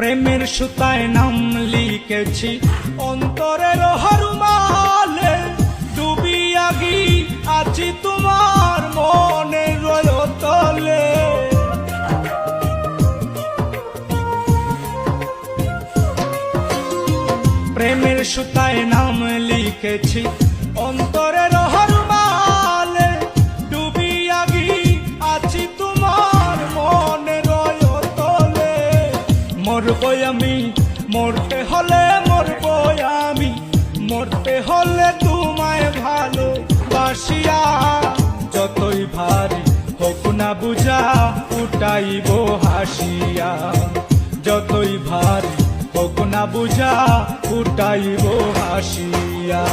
প্রেমের সুতায় নাম লিখেছি অন্তরের হরমালে, ডুবিয়া আছি তোমার মনের তলে। প্রেমের সুতায় নাম লিখেছি অন্তরের হরমালে, ডুবিয়া আছি তোমার মনের তলে। মরবই আমি, মরতে হলে মরবই আমি, মরতে হলে তোমায় ভালোবাসিয়া। যতই ভারী হোক না বুঝা উঠাইব হাসিয়া, যতই ভারী হোক না বুঝা উঠাইব হাসিয়া।